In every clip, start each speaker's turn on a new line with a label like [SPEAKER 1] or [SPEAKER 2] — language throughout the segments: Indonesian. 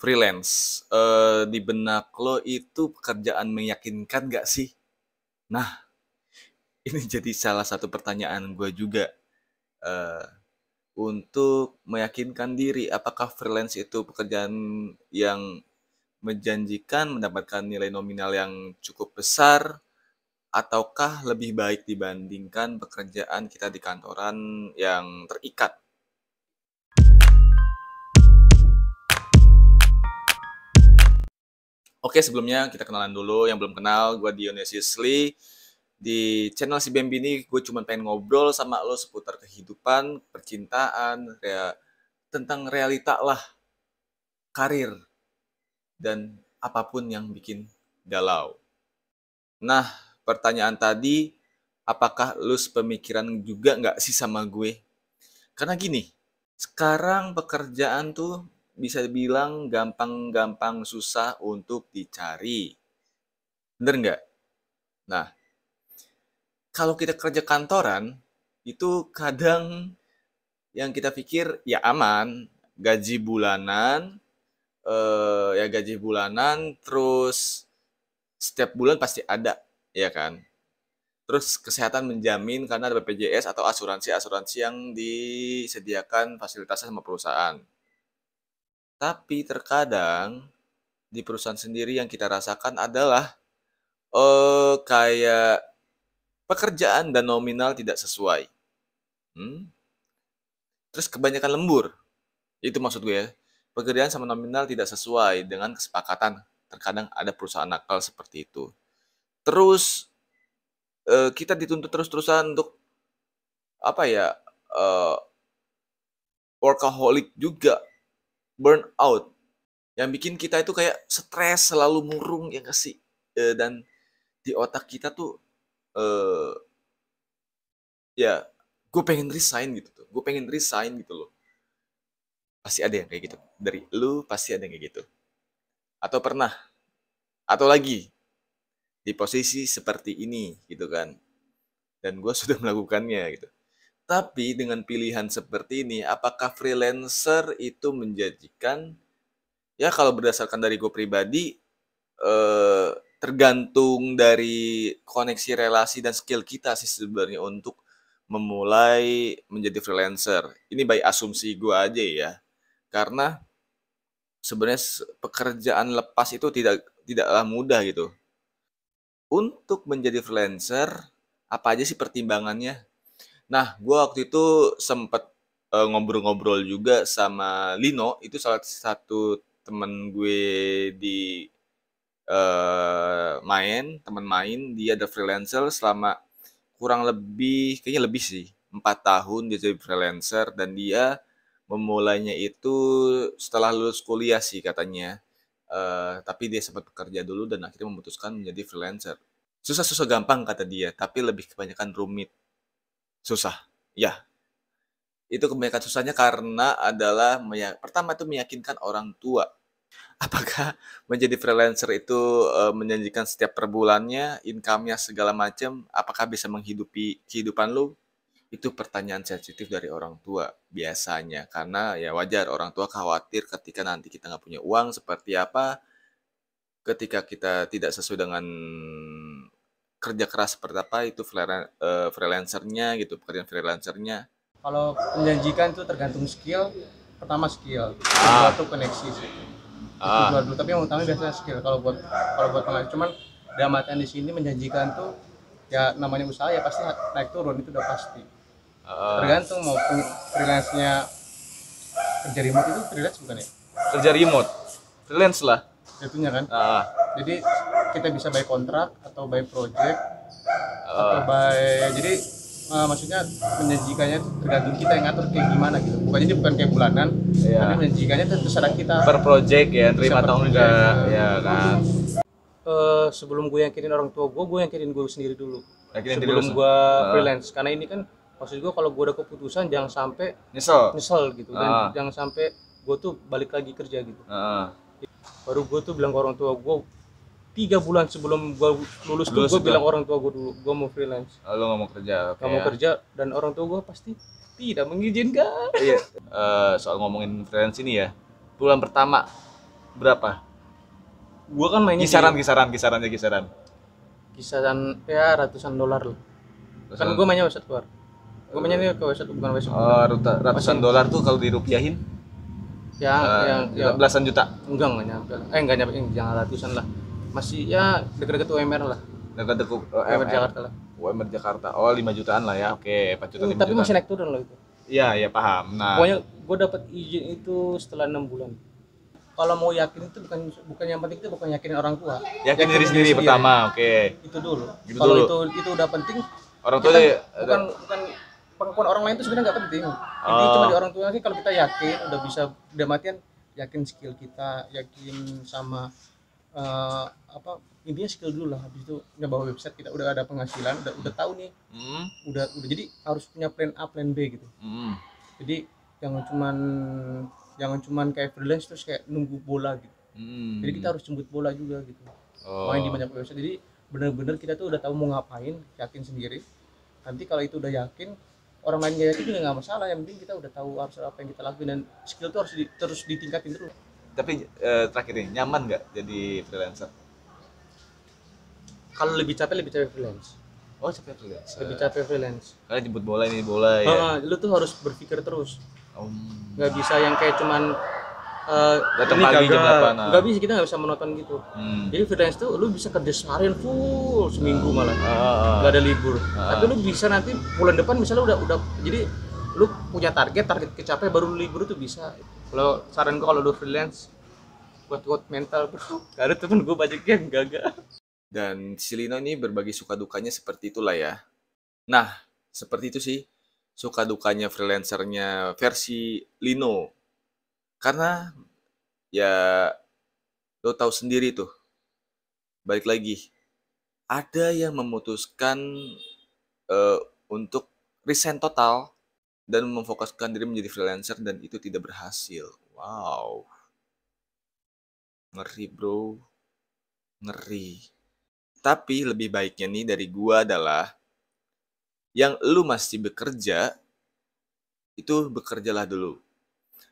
[SPEAKER 1] Freelance, di benak lo itu pekerjaan meyakinkan nggak sih? Nah, ini jadi salah satu pertanyaan gue juga, eee, untuk meyakinkan diri apakah freelance itu pekerjaan yang menjanjikan, mendapatkan nilai nominal yang cukup besar, ataukah lebih baik dibandingkan pekerjaan kita di kantoran yang terikat? Oke, sebelumnya kita kenalan dulu, yang belum kenal, gue Dionysius Lee. Di channel Si Bambi ini gue cuma pengen ngobrol sama lo seputar kehidupan, percintaan, kayak tentang realita lah, karir, dan apapun yang bikin galau. Nah, pertanyaan tadi, apakah lo sepemikiran juga nggak sih sama gue? Karena gini, sekarang pekerjaan tuh bisa dibilang gampang-gampang susah untuk dicari. Bener nggak? Nah, kalau kita kerja kantoran, itu kadang yang kita pikir ya aman, gaji bulanan, ya gaji bulanan, terus setiap bulan pasti ada, ya kan? Terus kesehatan menjamin karena ada BPJS atau asuransi-asuransi yang disediakan fasilitasnya sama perusahaan. Tapi terkadang di perusahaan sendiri yang kita rasakan adalah kayak pekerjaan dan nominal tidak sesuai. Hmm? Terus kebanyakan lembur. Itu maksud gue ya. Pekerjaan sama nominal tidak sesuai dengan kesepakatan. Terkadang ada perusahaan nakal seperti itu. Terus kita dituntut terus-terusan untuk apa ya? eh, Workaholic juga, burn out. Yang bikin kita itu kayak stres, selalu murung ya nggak sih? Dan di otak kita tuh eh ya gue pengen resign gitu tuh. Gue pengen resign gitu loh. Pasti ada yang kayak gitu. Dari lu pasti ada yang kayak gitu. Atau pernah, atau lagi di posisi seperti ini gitu kan. Dan gue sudah melakukannya gitu. Tapi dengan pilihan seperti ini, apakah freelancer itu menjanjikan? Ya kalau berdasarkan dari gue pribadi, eh, tergantung dari koneksi relasi dan skill kita sih sebenarnya untuk memulai menjadi freelancer. Ini by asumsi gue aja ya. Karena sebenarnya pekerjaan lepas itu tidaklah mudah gitu. Untuk menjadi freelancer, apa aja sih pertimbangannya? Nah, gue waktu itu sempet ngobrol-ngobrol juga sama Lino, itu salah satu temen gue di temen main, dia ada freelancer selama kurang lebih, kayaknya lebih sih, 4 tahun dia jadi freelancer dan dia memulainya itu setelah lulus kuliah sih katanya. Tapi dia sempat bekerja dulu dan akhirnya memutuskan menjadi freelancer. Susah-susah gampang kata dia, tapi lebih kebanyakan rumit. Susah. Ya, itu kebanyakan susahnya karena adalah pertama itu meyakinkan orang tua. Apakah menjadi freelancer itu menjanjikan setiap per bulannya, income-nya segala macam, apakah bisa menghidupi kehidupan lu? Itu pertanyaan sensitif dari orang tua biasanya. Karena ya wajar orang tua khawatir ketika nanti kita nggak punya uang seperti apa, ketika kita tidak sesuai dengan kerja keras seperti apa, itu freelancer-nya gitu, pekerjaan freelancer-nya.
[SPEAKER 2] Kalau menjanjikan itu tergantung skill. Pertama skill, kedua tuh koneksi sih. Itu dua dulu, tapi yang utama biasanya skill. Kalau buat koneksi, cuman dalam artian di sini menjanjikan tuh ya namanya usaha ya pasti naik turun, itu udah pasti. Tergantung mau freelance-nya kerja remote, itu freelance bukan ya?
[SPEAKER 1] Kerja remote, freelance lah.
[SPEAKER 2] Itunya kan. Jadi kita bisa by kontrak atau by project atau by, jadi maksudnya menjanjikannya itu tergantung kita yang ngatur kayak gimana gitu. Bukan kayak bulanan, tapi menjanjikannya itu terserah kita.
[SPEAKER 1] Per project ya, terima atau enggak, ya kan.
[SPEAKER 2] Sebelum gue yakinin orang tua gue yakinin gue sendiri dulu.
[SPEAKER 1] Yakinin diri
[SPEAKER 2] Sebelum
[SPEAKER 1] lu.
[SPEAKER 2] gue freelance, karena ini kan maksud gue kalau gue udah keputusan jangan sampai nyesel gitu, dan jangan sampai gue tuh balik lagi kerja gitu. Baru gue tuh bilang ke orang tua gue 3 bulan sebelum gue lulus tuh gue bilang orang tua gue dulu gue mau freelance.
[SPEAKER 1] Lu nggak mau kerja,
[SPEAKER 2] Gak mau kerja, dan orang tua gue pasti tidak mengizinkan.
[SPEAKER 1] Iya. Soal ngomongin freelance ini ya, bulan pertama Berapa?
[SPEAKER 2] Gua kan mainnya
[SPEAKER 1] Kisaran.
[SPEAKER 2] kisaran ya ratusan dolar lah. Kan gua mainnya website luar. Gua mainnya nih ke website, bukan website.
[SPEAKER 1] Ratusan dolar tuh kalau dirupiahin
[SPEAKER 2] yang
[SPEAKER 1] belasan juta.
[SPEAKER 2] enggak nyampe. Enggak nyampe, jangan ratusan lah. Masih ya dekat-dekat UMR lah.
[SPEAKER 1] Dekat-dekat
[SPEAKER 2] UMR Jakarta lah.
[SPEAKER 1] UMR Jakarta. Oh, 5 jutaan lah ya. Oke, 4 juta 5
[SPEAKER 2] Tapi
[SPEAKER 1] juta.
[SPEAKER 2] masih naik turun loh itu.
[SPEAKER 1] Iya, paham. Nah,
[SPEAKER 2] Pokoknya gua dapat izin itu setelah 6 bulan. Kalau mau yakin itu bukan yang penting, itu bukan yakinin orang tua.
[SPEAKER 1] Yakin diri sendiri pertama, oke.
[SPEAKER 2] Itu dulu.
[SPEAKER 1] Gitu
[SPEAKER 2] Kalau
[SPEAKER 1] dulu.
[SPEAKER 2] itu udah penting,
[SPEAKER 1] Orang tua
[SPEAKER 2] bukan pengakuan orang lain itu sebenarnya nggak penting. Intinya cuma di orang tua sih, kalau kita yakin udah bisa, udah matian, yakin skill kita, yakin sama intinya skill dulu lah. Habis itu nyoba website, kita udah ada penghasilan, udah tahu nih. Udah jadi harus punya plan A, plan B gitu. Jadi jangan cuman kayak freelance terus kayak nunggu bola gitu. Jadi kita harus jemput bola juga gitu. Main di banyak website. Jadi benar-benar kita tuh udah tahu mau ngapain, yakin sendiri. Nanti kalau itu udah yakin, orang lain nggak yakin juga nggak masalah. Yang penting kita udah tahu harus apa yang kita lakuin, dan skill tuh harus terus ditingkatin terus.
[SPEAKER 1] Tapi terakhir ini nyaman nggak jadi freelancer?
[SPEAKER 2] Kalau lebih capek freelance.
[SPEAKER 1] Oh, capek freelancer.
[SPEAKER 2] Lebih capek freelance.
[SPEAKER 1] Kalian jemput bola ini bola ya.
[SPEAKER 2] Lu tuh harus berpikir terus. Nggak bisa yang kayak cuman
[SPEAKER 1] datang pagi jam 8.
[SPEAKER 2] Nggak bisa, kita nggak bisa monoton gitu. Jadi freelance tuh lu bisa kerja seharian full seminggu malah. Nggak ada libur. Tapi lu bisa nanti bulan depan misalnya udah jadi lu punya target kecapai baru libur tuh bisa. Kalau saran gua, kalau lu freelance kuat mental bro. Karena temen gua banyak yang gagal.
[SPEAKER 1] Dan si Lino ini berbagi suka dukanya seperti itulah ya. Nah, seperti itu sih suka dukanya freelancernya versi Lino. Karena ya lo tahu sendiri tuh, balik lagi, ada yang memutuskan untuk resign total dan memfokuskan diri menjadi freelancer, dan itu tidak berhasil. Wow, ngeri bro, ngeri. Tapi lebih baiknya nih dari gua adalah, yang lu masih bekerja, itu bekerjalah dulu.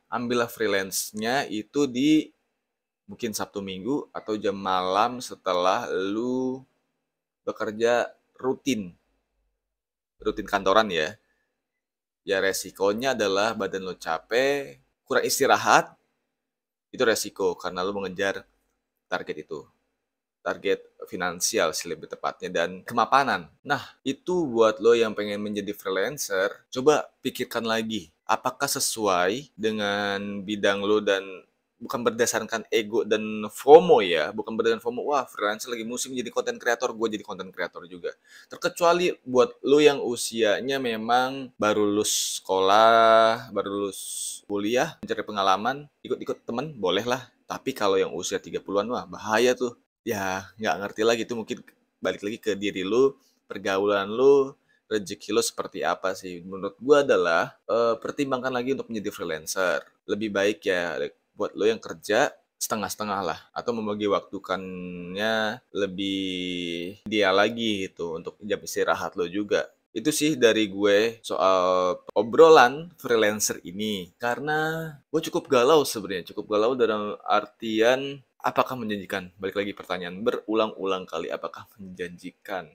[SPEAKER 1] Ambillah freelance-nya itu di mungkin Sabtu Minggu atau jam malam setelah lu bekerja rutin kantoran ya. Ya resikonya adalah badan lu capek, kurang istirahat, itu resiko karena lu mengejar target itu. Target finansial sih lebih tepatnya, dan kemapanan. Nah, itu buat lo yang pengen menjadi freelancer, coba pikirkan lagi. Apakah sesuai dengan bidang lo, dan bukan berdasarkan ego dan FOMO ya. Bukan berdasarkan FOMO, wah freelancer lagi musim jadi content creator, gue jadi content creator juga. Terkecuali buat lo yang usianya memang baru lulus sekolah, baru lulus kuliah, mencari pengalaman, ikut-ikut temen, boleh lah. Tapi kalau yang usia 30-an, wah bahaya tuh. Ya nggak ngerti lagi, itu mungkin balik lagi ke diri lu, pergaulan lu, rezeki lu seperti apa sih. Menurut gua adalah pertimbangkan lagi untuk menjadi freelancer. Lebih baik ya buat lo yang kerja setengah-setengah lah, atau membagi waktukannya lebih dia lagi gitu untuk jam istirahat lo juga. Itu sih dari gue soal obrolan freelancer ini. Karena gue cukup galau sebenarnya, cukup galau dalam artian apakah menjanjikan? Balik lagi pertanyaan berulang-ulang kali, apakah menjanjikan?